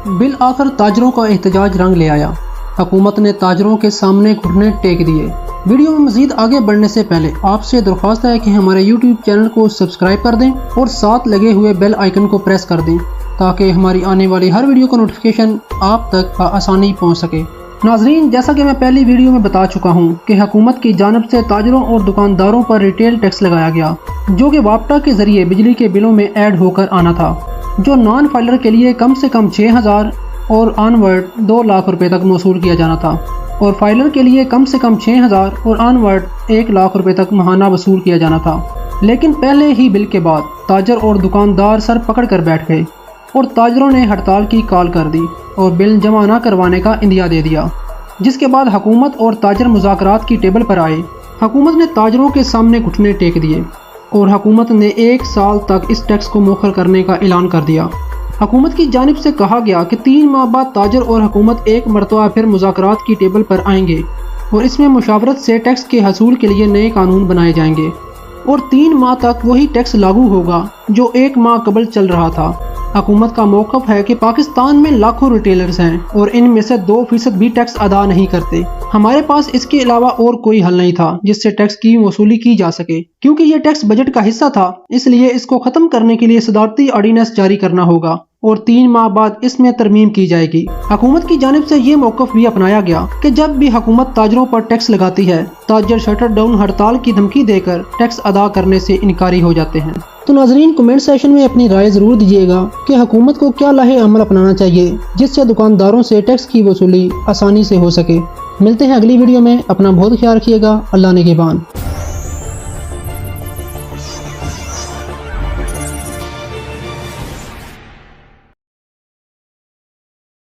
बिलआखिर ताजरों का एहतजाज रंग ले आया। हुकूमत ने ताजरों के सामने घुटने टेक दिए। वीडियो में मजीद आगे बढ़ने से पहले आपसे दरख्वास्त है कि हमारे YouTube चैनल को सब्सक्राइब कर दें और साथ लगे हुए बेल आइकन को प्रेस कर दें ताकि हमारी आने वाली हर वीडियो का नोटिफिकेशन आप तक आसानी पहुंच सके। नाजरीन, जैसा कि मैं पहली वीडियो में बता चुका हूं कि हुकूमत की जानिब से ताजरों और दुकानदारों पर रिटेल टैक्स लगाया गया, जो कि वापटा के जरिए बिजली के बिलों में ऐड होकर आना था, जो नॉन फाइलर के लिए कम से कम 6,000 और ऑनवर्ड 2 लाख रुपए तक वसूल किया जाना था, और फाइलर के लिए कम से कम 6,000 और ऑनवर्ड 1 लाख रुपए तक माहाना वसूल किया जाना था। लेकिन पहले ही बिल के बाद ताजर और दुकानदार सर पकड़ कर बैठ गए और ताजरों ने हड़ताल की कॉल कर दी और बिल जमा न करवाने का इंदिया दे दिया, जिसके बाद हुकूमत और ताजर मुज़ाकरात की टेबल पर आए। हुकूमत ने ताजरों के सामने घुटने टेक दिए और हुकूमत ने 1 साल तक इस टैक्स को मौखर करने का ऐलान कर दिया। हुकूमत की जानिब से कहा गया कि 3 माह बाद ताजर और हुकूमत एक मरतबा फिर मुज़ाकरात की टेबल पर आएंगे और इसमें मुशावरत से टैक्स के हसूल के लिए नए कानून बनाए जाएंगे और 3 माह तक वही टैक्स लागू होगा जो 1 माह कबल चल रहा था। हुकूमत का मौक़िफ़ है कि पाकिस्तान में लाखों रिटेलर्स हैं और इनमें से 2% भी टैक्स अदा नहीं करते। हमारे पास इसके अलावा और कोई हल नहीं था जिससे टैक्स की वसूली की जा सके। क्योंकि ये टैक्स बजट का हिस्सा था, इसलिए इसको खत्म करने के लिए सदारती ऑर्डिनेंस जारी करना होगा और 3 माह बाद इसमें तरमीम की जाएगी। हुकूमत की जानिब से ये मौक़िफ़ भी अपनाया गया कि जब भी हुकूमत ताजरों पर टैक्स लगाती है, ताजर शटर डाउन हड़ताल की धमकी देकर टैक्स अदा करने से इनकारी हो जाते हैं। तो नाजरीन, कमेंट सेशन में अपनी राय ज़रूर दीजिएगा कि हुकूमत को क्या लाहे अमल अपनाना चाहिए जिससे दुकानदारों से टैक्स की वसूली आसानी से हो सके। मिलते हैं अगली वीडियो में। अपना बहुत ख्याल रखिएगा। अल्लाह निगहबान।